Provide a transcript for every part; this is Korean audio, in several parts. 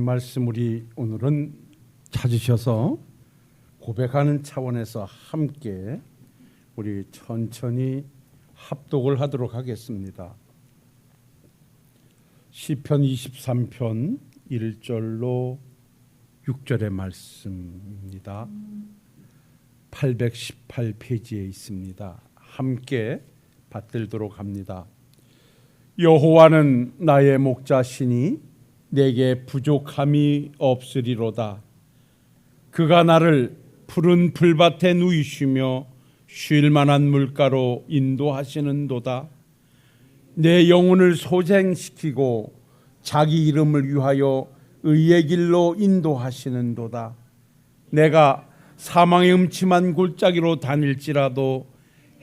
말씀 우리 오늘은 찾으셔서 고백하는 차원에서 함께 우리 천천히 합독을 하도록 하겠습니다. 시편 23편 1절로 6절의 말씀입니다. 818페이지에 있습니다. 함께 받들도록 합니다. 여호와는 나의 목자시니 내게 부족함이 없으리로다. 그가 나를 푸른 풀밭에 누이시며 쉴 만한 물가로 인도하시는도다. 내 영혼을 소생시키고 자기 이름을 위하여 의의 길로 인도하시는도다. 내가 사망의 음침한 골짜기로 다닐지라도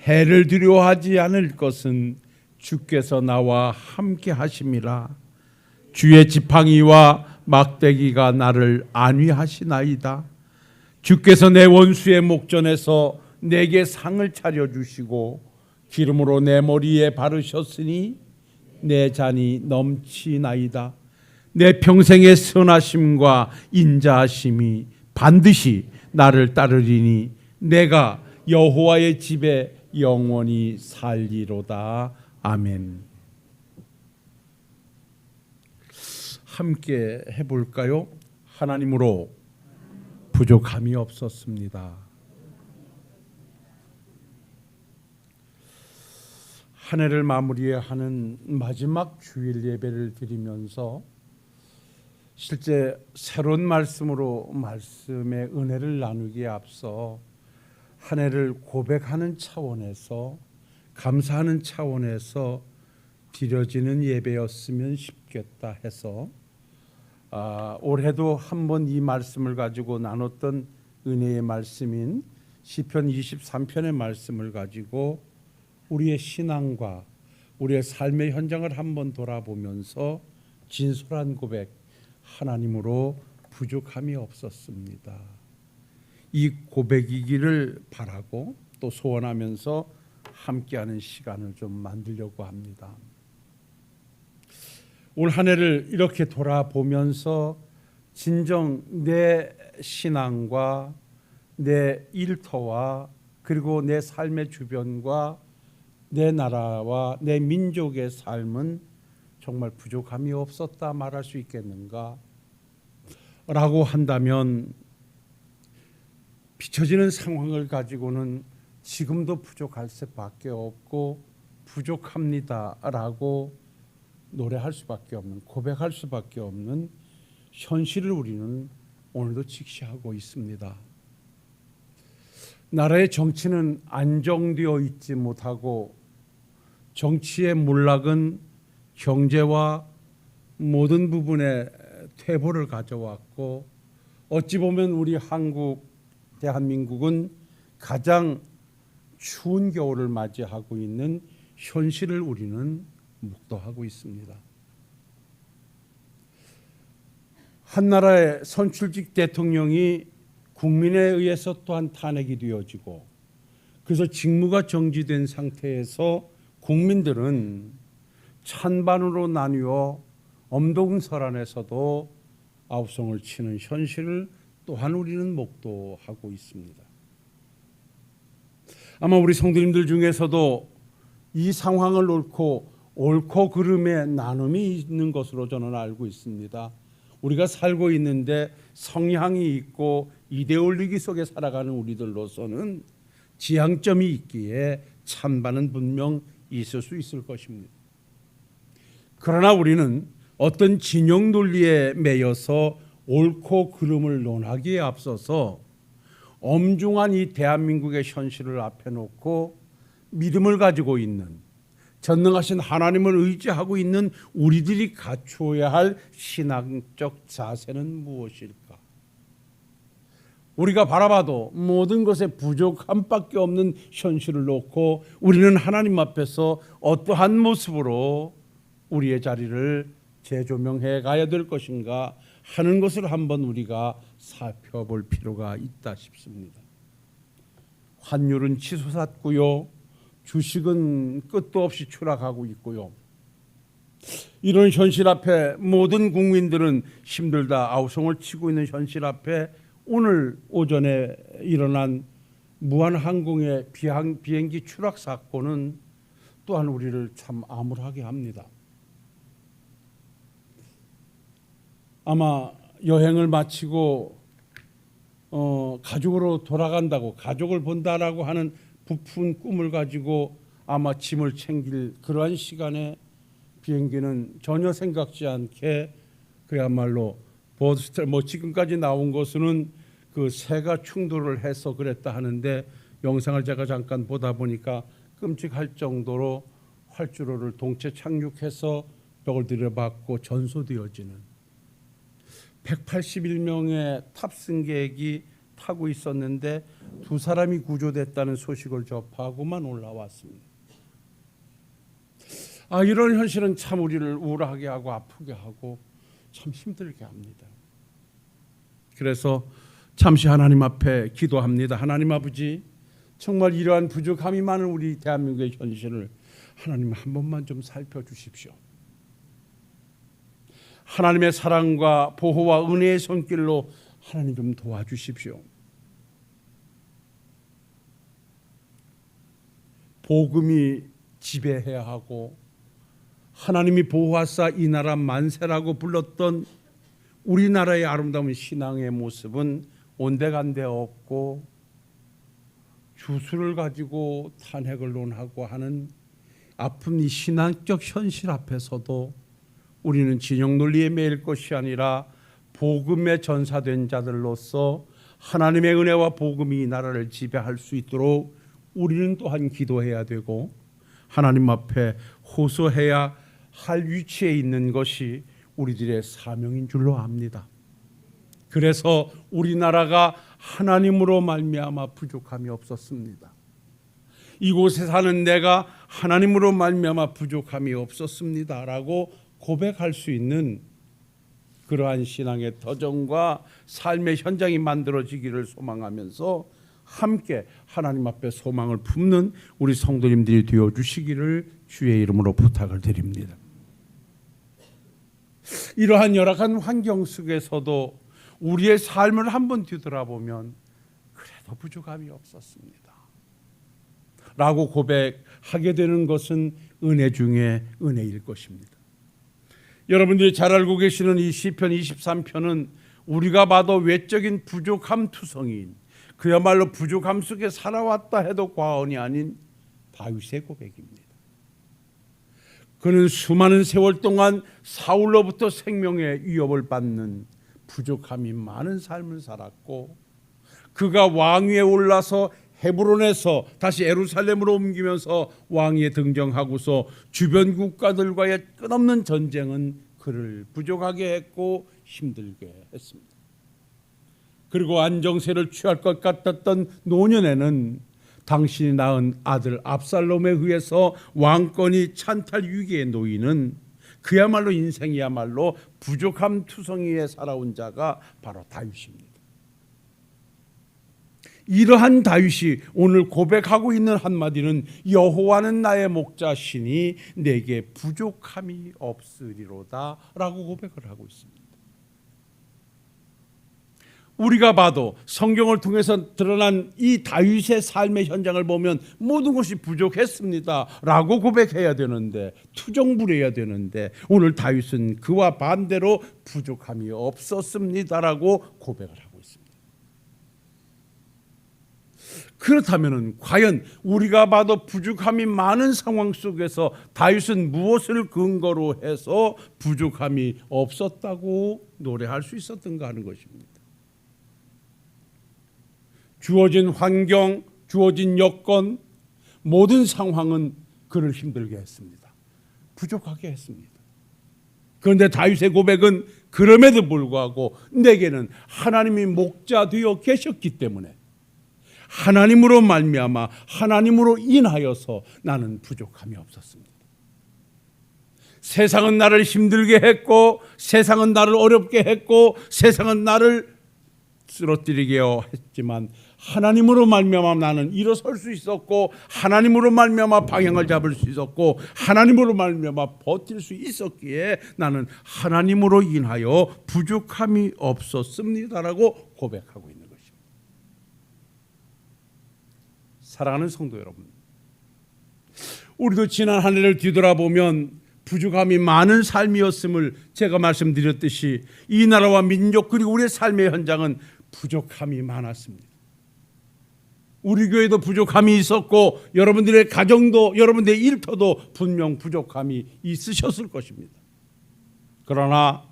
해를 두려워하지 않을 것은 주께서 나와 함께 하심이라. 주의 지팡이와 막대기가 나를 안위하시나이다. 주께서 내 원수의 목전에서 내게 상을 차려주시고 기름으로 내 머리에 바르셨으니 내 잔이 넘치나이다. 내 평생의 선하심과 인자하심이 반드시 나를 따르리니 내가 여호와의 집에 영원히 살리로다. 아멘. 함께 해볼까요? 하나님으로 부족함이 없었습니다. 한 해를 마무리해야 하는 마지막 주일 예배를 드리면서 실제 새로운 말씀으로 말씀의 은혜를 나누기에 앞서 한 해를 고백하는 차원에서 감사하는 차원에서 드려지는 예배였으면 싶겠다 해서 올해도 한번 이 말씀을 가지고 나눴던 은혜의 말씀인 시편 23편의 말씀을 가지고 우리의 신앙과 우리의 삶의 현장을 한번 돌아보면서 진솔한 고백, 하나님으로 부족함이 없었습니다. 이 고백이기를 바라고 또 소원하면서 함께하는 시간을 좀 만들려고 합니다. 올 한 해를 이렇게 돌아보면서 진정 내 신앙과 내 일터와 그리고 내 삶의 주변과 내 나라와 내 민족의 삶은 정말 부족함이 없었다 말할 수 있겠는가? 라고 한다면 비춰지는 상황을 가지고는 지금도 부족할 수밖에 없고 부족합니다 라고 노래할 수밖에 없는, 고백할 수밖에 없는 현실을 우리는 오늘도 직시하고 있습니다. 나라의 정치는 안정되어 있지 못하고 정치의 몰락은 경제와 모든 부분에 퇴보를 가져왔고 어찌 보면 우리 한국, 대한민국은 가장 추운 겨울을 맞이하고 있는 현실을 우리는 묵도하고 있습니다. 한 나라의 선출직 대통령이 국민에 의해서 또한 탄핵이 되어지고 그래서 직무가 정지된 상태에서 국민들은 찬반으로 나뉘어 엄동설안에서도 아우성을 치는 현실을 또한 우리는 목도하고 있습니다. 아마 우리 성도님들 중에서도 이 상황을 놓고 옳고 그름의 나눔이 있는 것으로 저는 알고 있습니다. 우리가 살고 있는데 성향이 있고 이데올로기 속에 살아가는 우리들로서는 지향점이 있기에 찬반은 분명 있을 수 있을 것입니다. 그러나 우리는 어떤 진영 논리에 매여서 옳고 그름을 논하기에 앞서서 엄중한 이 대한민국의 현실을 앞에 놓고 믿음을 가지고 있는 전능하신 하나님을 의지하고 있는 우리들이 갖추어야 할 신앙적 자세는 무엇일까? 우리가 바라봐도 모든 것에 부족함밖에 없는 현실을 놓고 우리는 하나님 앞에서 어떠한 모습으로 우리의 자리를 재조명해 가야 될 것인가 하는 것을 한번 우리가 살펴볼 필요가 있다 싶습니다. 환율은 치솟았고요. 주식은 끝도 없이 추락하고 있고요. 이런 현실 앞에 모든 국민들은 힘들다 아우성을 치고 있는 현실 앞에 오늘 오전에 일어난 무한항공의 비행기 추락 사건은 또한 우리를 참 암울하게 합니다. 아마 여행을 마치고 가족으로 돌아간다고, 가족을 본다라고 하는 부푼 꿈을 가지고 아마 짐을 챙길 그러한 시간에 비행기는 전혀 생각지 않게 그야말로 지금까지 나온 것은 그 새가 충돌을 해서 그랬다 하는데, 영상을 제가 잠깐 보다 보니까 끔찍할 정도로 활주로를 동체 착륙해서 벽을 들여받고 전소되어지는 181명의 탑승객이 타고 있었는데 2사람이 구조됐다는 소식을 접하고만 올라왔습니다. 이런 현실은 참 우리를 우울하게 하고 아프게 하고 참 힘들게 합니다. 그래서 잠시 하나님 앞에 기도합니다. 하나님 아버지, 정말 이러한 부족함이 많은 우리 대한민국의 현실을 하나님 한 번만 좀 살펴주십시오. 하나님의 사랑과 보호와 은혜의 손길로 하나님 좀 도와주십시오. 복음이 지배해야 하고 하나님이 보호하사 이 나라 만세라고 불렀던 우리나라의 아름다운 신앙의 모습은 온데간데 없고 주술을 가지고 탄핵을 논하고 하는 아픈 이 신앙적 현실 앞에서도 우리는 진영 논리에 매일 것이 아니라 복음의 전사된 자들로서 하나님의 은혜와 복음이 이 나라를 지배할 수 있도록 우리는 또한 기도해야 되고 하나님 앞에 호소해야 할 위치에 있는 것이 우리들의 사명인 줄로 압니다. 그래서 우리나라가 하나님으로 말미암아 부족함이 없었습니다. 이곳에 사는 내가 하나님으로 말미암아 부족함이 없었습니다라고 고백할 수 있는 그러한 신앙의 터전과 삶의 현장이 만들어지기를 소망하면서 함께 하나님 앞에 소망을 품는 우리 성도님들이 되어주시기를 주의 이름으로 부탁을 드립니다. 이러한 열악한 환경 속에서도 우리의 삶을 한번 뒤돌아보면 그래도 부족함이 없었습니다 라고 고백하게 되는 것은 은혜 중에 은혜일 것입니다. 여러분들이 잘 알고 계시는 이 시편 23편은 우리가 봐도 외적인 부족함 투성이인, 그야말로 부족함 속에 살아왔다 해도 과언이 아닌 다윗의 고백입니다. 그는 수많은 세월 동안 사울로부터 생명의 위협을 받는 부족함이 많은 삶을 살았고, 그가 왕위에 올라서 헤브론에서 다시 예루살렘으로 옮기면서 왕위에 등정하고서 주변 국가들과의 끝없는 전쟁은 그를 부족하게 했고 힘들게 했습니다. 그리고 안정세를 취할 것 같았던 노년에는 당신이 낳은 아들 압살롬에 의해서 왕권이 찬탈 위기에 놓이는 그야말로 인생이야말로 부족함 투성이에 살아온 자가 바로 다윗입니다. 이러한 다윗이 오늘 고백하고 있는 한마디는 여호와는 나의 목자시니 내게 부족함이 없으리로다 라고 고백을 하고 있습니다. 우리가 봐도 성경을 통해서 드러난 이 다윗의 삶의 현장을 보면 모든 것이 부족했습니다 라고 고백해야 되는데, 투정부려야 되는데, 오늘 다윗은 그와 반대로 부족함이 없었습니다 라고 고백을 하고 있습니다. 그렇다면 과연 우리가 봐도 부족함이 많은 상황 속에서 다윗은 무엇을 근거로 해서 부족함이 없었다고 노래할 수 있었던가 하는 것입니다. 주어진 환경, 주어진 여건, 모든 상황은 그를 힘들게 했습니다. 부족하게 했습니다. 그런데 다윗의 고백은 그럼에도 불구하고 내게는 하나님이 목자 되어 계셨기 때문에 하나님으로 말미암아 하나님으로 인하여서 나는 부족함이 없었습니다. 세상은 나를 힘들게 했고, 세상은 나를 어렵게 했고, 세상은 나를 쓰러뜨리게 했지만 하나님으로 말미암아 나는 일어설 수 있었고, 하나님으로 말미암아 방향을 잡을 수 있었고, 하나님으로 말미암아 버틸 수 있었기에 나는 하나님으로 인하여 부족함이 없었습니다라고 고백하고 있는 것입니다. 사랑하는 성도 여러분, 우리도 지난 한 해를 뒤돌아보면 부족함이 많은 삶이었음을 제가 말씀드렸듯이 이 나라와 민족 그리고 우리의 삶의 현장은 부족함이 많았습니다. 우리 교회도 부족함이 있었고 여러분들의 가정도 여러분들의 일터도 분명 부족함이 있으셨을 것입니다. 그러나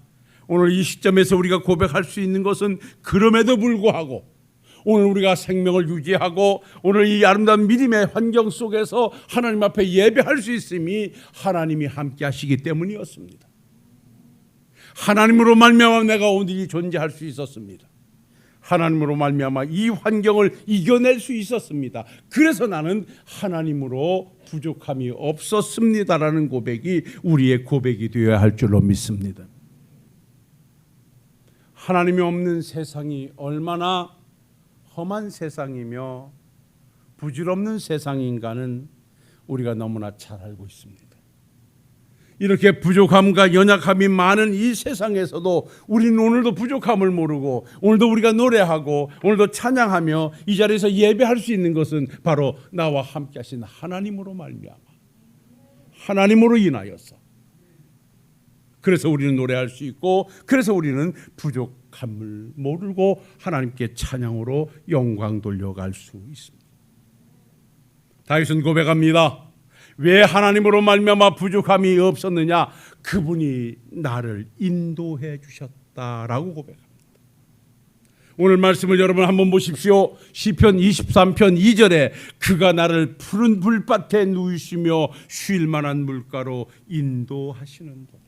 오늘 이 시점에서 우리가 고백할 수 있는 것은 그럼에도 불구하고 오늘 우리가 생명을 유지하고 오늘 이 아름다운 믿음의 환경 속에서 하나님 앞에 예배할 수 있음이 하나님이 함께 하시기 때문이었습니다. 하나님으로 말미암아 내가 오늘이 존재할 수 있었습니다. 하나님으로 말미암아 이 환경을 이겨낼 수 있었습니다. 그래서 나는 하나님으로 부족함이 없었습니다라는 고백이 우리의 고백이 되어야 할 줄로 믿습니다. 하나님이 없는 세상이 얼마나 험한 세상이며 부질없는 세상인가는 우리가 너무나 잘 알고 있습니다. 이렇게 부족함과 연약함이 많은 이 세상에서도 우리는 오늘도 부족함을 모르고 오늘도 우리가 노래하고 오늘도 찬양하며 이 자리에서 예배할 수 있는 것은 바로 나와 함께 하신 하나님으로 말미암아 하나님으로 인하여서 그래서 우리는 노래할 수 있고 그래서 우리는 부족함을 모르고 하나님께 찬양으로 영광 돌려갈 수 있습니다. 다윗은 고백합니다. 왜 하나님으로 말미암아 부족함이 없었느냐? 그분이 나를 인도해 주셨다라고 고백합니다. 오늘 말씀을 여러분 한번 보십시오. 시편 23편 2절에 그가 나를 푸른 불밭에 누이시며 쉴 만한 물가로 인도하시는도다.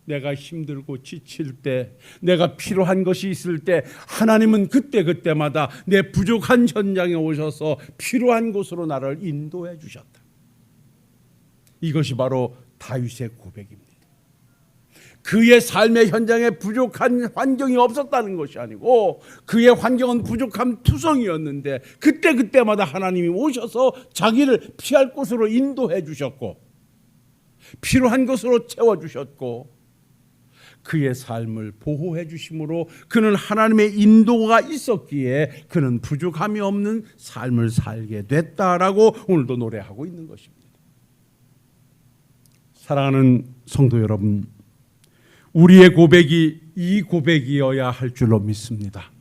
내가 힘들고 지칠 때, 내가 필요한 것이 있을 때 하나님은 그때마다 내 부족한 현장에 오셔서 필요한 곳으로 나를 인도해 주셨다. 이것이 바로 다윗의 고백입니다. 그의 삶의 현장에 부족한 환경이 없었다는 것이 아니고 그의 환경은 부족함 투성이었는데 그때마다 하나님이 오셔서 자기를 피할 곳으로 인도해 주셨고 필요한 것으로 채워주셨고 그의 삶을 보호해 주심으로 그는 하나님의 인도가 있었기에 그는 부족함이 없는 삶을 살게 됐다라고 오늘도 노래하고 있는 것입니다. 사랑하는 성도 여러분, 우리의 고백이 이 고백이어야 할 줄로 믿습니다.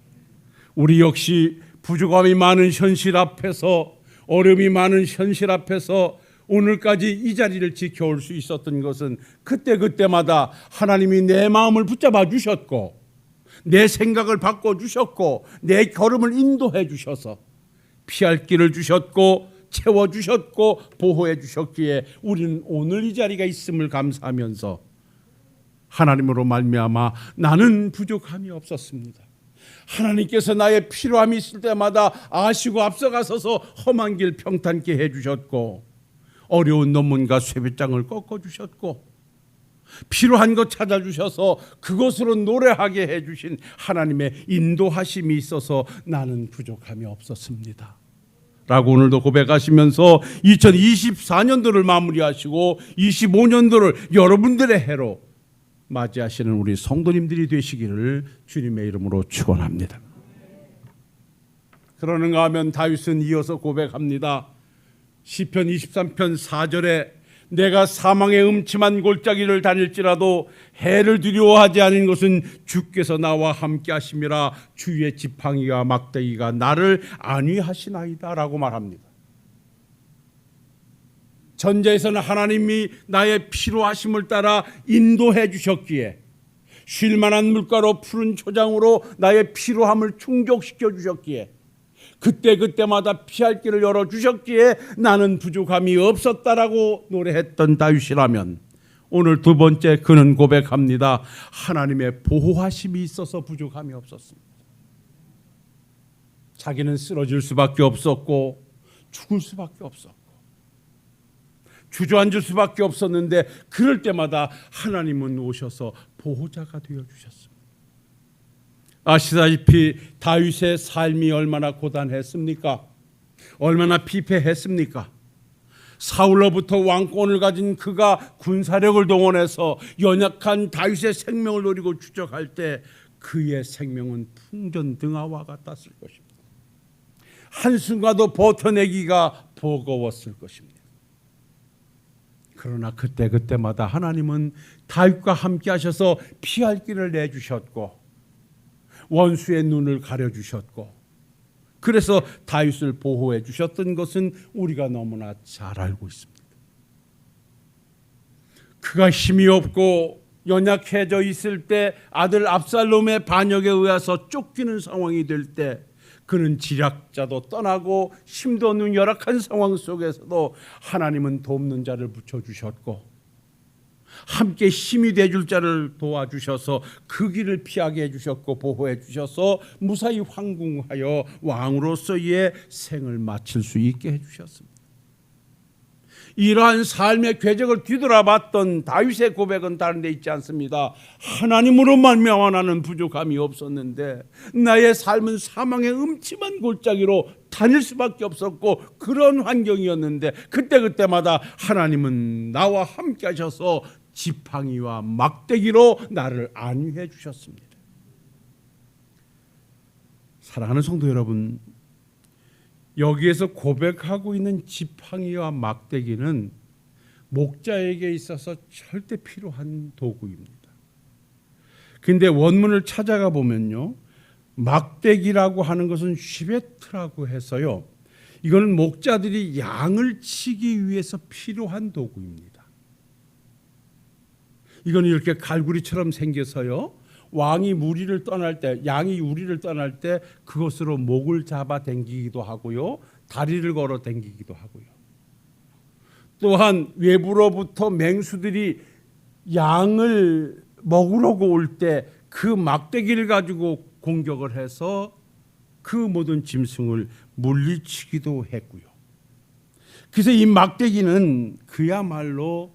우리 역시 부족함이 많은 현실 앞에서 어려움이 많은 현실 앞에서 오늘까지 이 자리를 지켜올 수 있었던 것은 그때마다 하나님이 내 마음을 붙잡아 주셨고 내 생각을 바꿔주셨고 내 걸음을 인도해 주셔서 피할 길을 주셨고 채워주셨고 보호해 주셨기에 우리는 오늘 이 자리가 있음을 감사하면서 하나님으로 말미암아 나는 부족함이 없었습니다. 하나님께서 나의 필요함이 있을 때마다 아시고 앞서가서서 험한 길 평탄케 해주셨고 어려운 논문과 쇠배짱을 꺾어주셨고 필요한 것 찾아주셔서 그것으로 노래하게 해주신 하나님의 인도하심이 있어서 나는 부족함이 없었습니다 라고 오늘도 고백하시면서 2024년도를 마무리하시고 25년도를 여러분들의 해로 맞이하시는 우리 성도님들이 되시기를 주님의 이름으로 축원합니다. 그러는가 하면 다윗은 이어서 고백합니다. 시편 23편 4절에 내가 사망의 음침한 골짜기를 다닐지라도 해를 두려워하지 않은 것은 주께서 나와 함께 하심이라 주의 지팡이와 막대기가 나를 안위하시나이다 라고 말합니다. 전자에서는 하나님이 나의 필요하심을 따라 인도해 주셨기에 쉴 만한 물가로 푸른 초장으로 나의 필요함을 충족시켜 주셨기에 그때마다 피할 길을 열어주셨기에 나는 부족함이 없었다라고 노래했던 다윗이라면 오늘 두 번째 그는 고백합니다. 하나님의 보호하심이 있어서 부족함이 없었습니다. 자기는 쓰러질 수밖에 없었고 죽을 수밖에 없었고 주저앉을 수밖에 없었는데 그럴 때마다 하나님은 오셔서 보호자가 되어주셨습니다. 아시다시피 다윗의 삶이 얼마나 고단했습니까? 얼마나 피폐했습니까? 사울로부터 왕권을 가진 그가 군사력을 동원해서 연약한 다윗의 생명을 노리고 추적할 때 그의 생명은 풍전등화와 같았을 것입니다. 한순간도 버텨내기가 버거웠을 것입니다. 그러나 그때마다 하나님은 다윗과 함께 하셔서 피할 길을 내주셨고 원수의 눈을 가려주셨고 그래서 다윗을 보호해 주셨던 것은 우리가 너무나 잘 알고 있습니다. 그가 힘이 없고 연약해져 있을 때 아들 압살롬의 반역에 의해서 쫓기는 상황이 될 때 그는 지략자도 떠나고 힘도 없는 열악한 상황 속에서도 하나님은 돕는 자를 붙여주셨고 함께 힘이 돼줄 자를 도와주셔서 그 길을 피하게 해주셨고 보호해 주셔서 무사히 황궁하여 왕으로서의 생을 마칠 수 있게 해주셨습니다. 이러한 삶의 궤적을 뒤돌아봤던 다윗의 고백은 다른 데 있지 않습니다. 하나님으로 말미암아 나는 부족함이 없었는데 나의 삶은 사망의 음침한 골짜기로 다닐 수밖에 없었고 그런 환경이었는데 그때마다 하나님은 나와 함께 하셔서 지팡이와 막대기로 나를 안위해 주셨습니다. 사랑하는 성도 여러분, 여기에서 고백하고 있는 지팡이와 막대기는 목자에게 있어서 절대 필요한 도구입니다. 그런데 원문을 찾아가 보면요, 막대기라고 하는 것은 쉬베트라고 해서요, 이거는 목자들이 양을 치기 위해서 필요한 도구입니다. 이건 이렇게 갈구리처럼 생겨서요, 왕이 무리를 떠날 때, 양이 우리를 떠날 때 그것으로 목을 잡아 당기기도 하고요, 다리를 걸어 당기기도 하고요. 또한 외부로부터 맹수들이 양을 먹으려고 올 때 그 막대기를 가지고 공격을 해서 그 모든 짐승을 물리치기도 했고요. 그래서 이 막대기는 그야말로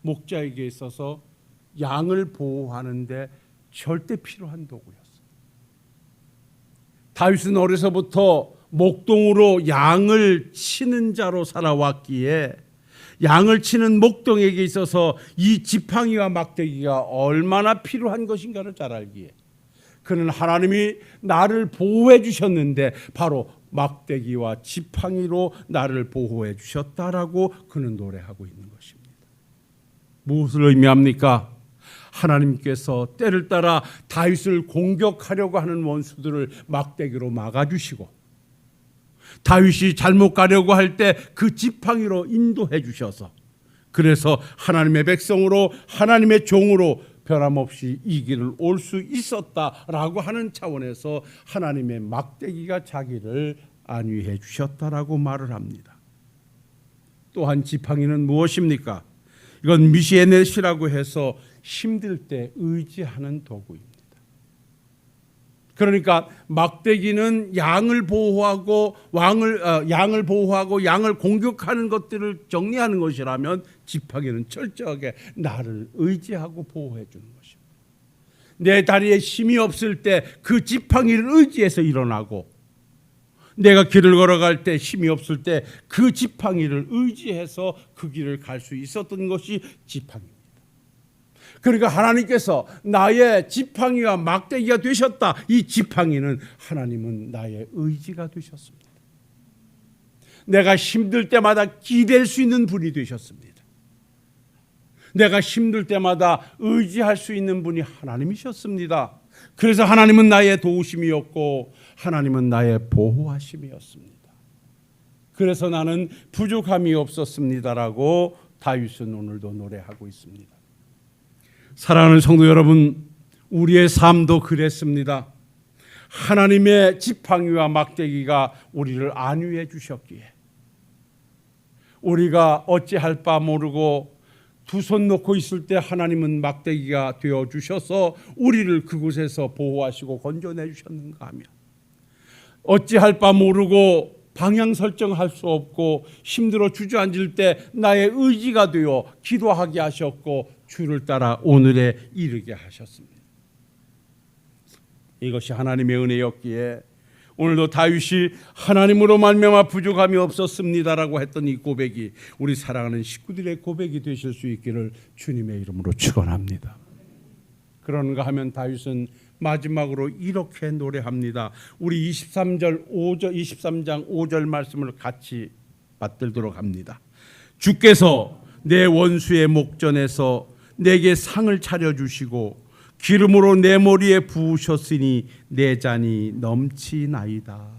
목자에게 있어서 양을 보호하는데 절대 필요한 도구였어요. 다윗은 어려서부터 목동으로 양을 치는 자로 살아왔기에 양을 치는 목동에게 있어서 이 지팡이와 막대기가 얼마나 필요한 것인가를 잘 알기에 그는 하나님이 나를 보호해 주셨는데 바로 막대기와 지팡이로 나를 보호해 주셨다라고 그는 노래하고 있는 것입니다. 무엇을 의미합니까? 하나님께서 때를 따라 다윗을 공격하려고 하는 원수들을 막대기로 막아주시고 다윗이 잘못 가려고 할 때 그 지팡이로 인도해 주셔서 그래서 하나님의 백성으로 하나님의 종으로 변함없이 이 길을 올 수 있었다라고 하는 차원에서 하나님의 막대기가 자기를 안위해 주셨다라고 말을 합니다. 또한 지팡이는 무엇입니까? 이건 미시에넷이라고 해서 힘들 때 의지하는 도구입니다. 그러니까 막대기는 양을 보호하고 양을 공격하는 것들을 정리하는 것이라면 지팡이는 철저하게 나를 의지하고 보호해 주는 것입니다. 내 다리에 힘이 없을 때 그 지팡이를 의지해서 일어나고 내가 길을 걸어갈 때 힘이 없을 때 그 지팡이를 의지해서 그 길을 갈 수 있었던 것이 지팡이입니다. 그러니까 하나님께서 나의 지팡이와 막대기가 되셨다. 이 지팡이는 하나님은 나의 의지가 되셨습니다. 내가 힘들 때마다 기댈 수 있는 분이 되셨습니다. 내가 힘들 때마다 의지할 수 있는 분이 하나님이셨습니다. 그래서 하나님은 나의 도우심이었고 하나님은 나의 보호하심이었습니다. 그래서 나는 부족함이 없었습니다라고 다윗은 오늘도 노래하고 있습니다. 사랑하는 성도 여러분, 우리의 삶도 그랬습니다. 하나님의 지팡이와 막대기가 우리를 안위해 주셨기에 우리가 어찌할 바 모르고 두 손 놓고 있을 때 하나님은 막대기가 되어 주셔서 우리를 그곳에서 보호하시고 건져내 주셨는가 하며 어찌할 바 모르고 방향 설정할 수 없고 힘들어 주저앉을 때 나의 의지가 되어 기도하게 하셨고 주를 따라 오늘에 이르게 하셨습니다. 이것이 하나님의 은혜였기에 오늘도 다윗이 하나님으로 말미암아 부족함이 없었습니다라고 했던 이 고백이 우리 사랑하는 식구들의 고백이 되실 수 있기를 주님의 이름으로 축원합니다. 그런가 하면 다윗은 마지막으로 이렇게 노래합니다. 우리 23장 5절 말씀을 같이 받들도록 합니다. 주께서 내 원수의 목전에서 내게 상을 차려주시고 기름으로 내 머리에 부으셨으니 내 잔이 넘치나이다.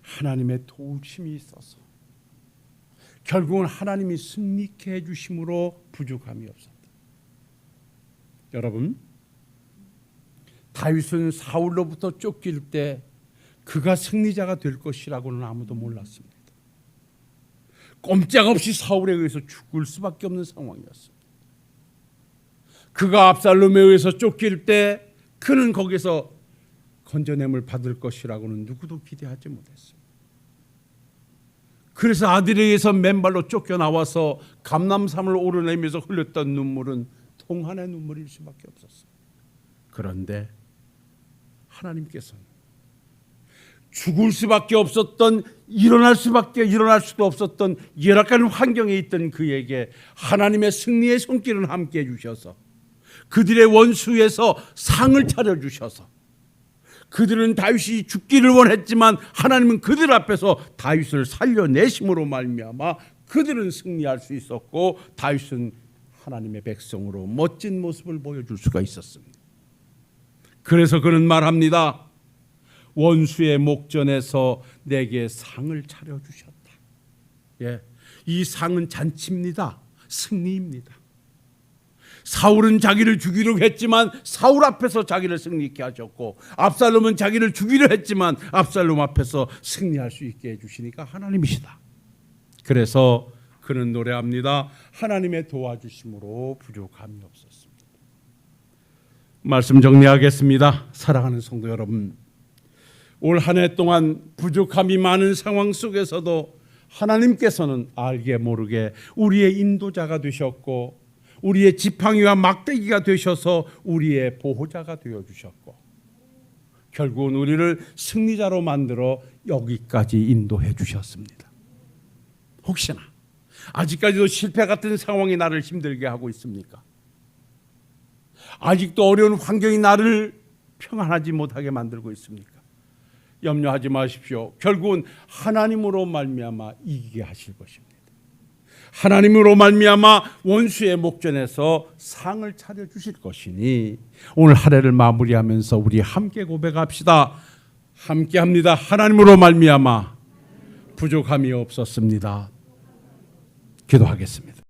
하나님의 도우심이 있어서 결국은 하나님이 승리케 해주심으로 부족함이 없었다. 여러분, 다윗은 사울로부터 쫓길 때 그가 승리자가 될 것이라고는 아무도 몰랐습니다. 꼼짝없이 사울에 의해서 죽을 수밖에 없는 상황이었습니다. 그가 압살롬에 의해서 쫓길 때 그는 거기서 건져냄을 받을 것이라고는 누구도 기대하지 못했습니다. 그래서 아들에 의해서 맨발로 쫓겨나와서 감람산을 오르내면서 흘렸던 눈물은 통한의 눈물일 수밖에 없었습니다. 그런데 하나님께서는 죽을 수밖에 없었던, 일어날 수도 없었던 열악한 환경에 있던 그에게 하나님의 승리의 손길을 함께 해주셔서 그들의 원수에서 상을 차려주셔서, 그들은 다윗이 죽기를 원했지만 하나님은 그들 앞에서 다윗을 살려내심으로 말미암아 그들은 승리할 수 있었고 다윗은 하나님의 백성으로 멋진 모습을 보여줄 수가 있었습니다. 그래서 그는 말합니다. 원수의 목전에서 내게 상을 차려주셨다. 이 상은 잔치입니다. 승리입니다. 사울은 자기를 죽이려고 했지만 사울 앞에서 자기를 승리케 하셨고, 압살롬은 자기를 죽이려 했지만 압살롬 앞에서 승리할 수 있게 해주시니까 하나님이시다. 그래서 그는 노래합니다. 하나님의 도와주심으로 부족함이 없었습니다. 말씀 정리하겠습니다. 사랑하는 성도 여러분, 올 한 해 동안 부족함이 많은 상황 속에서도 하나님께서는 알게 모르게 우리의 인도자가 되셨고 우리의 지팡이와 막대기가 되셔서 우리의 보호자가 되어주셨고 결국은 우리를 승리자로 만들어 여기까지 인도해 주셨습니다. 혹시나 아직까지도 실패 같은 상황이 나를 힘들게 하고 있습니까? 아직도 어려운 환경이 나를 평안하지 못하게 만들고 있습니까? 염려하지 마십시오. 결국은 하나님으로 말미암아 이기게 하실 것입니다. 하나님으로 말미암아 원수의 목전에서 상을 차려주실 것이니 오늘 한 해를 마무리하면서 우리 함께 고백합시다. 함께합니다. 하나님으로 말미암아 부족함이 없었습니다. 기도하겠습니다.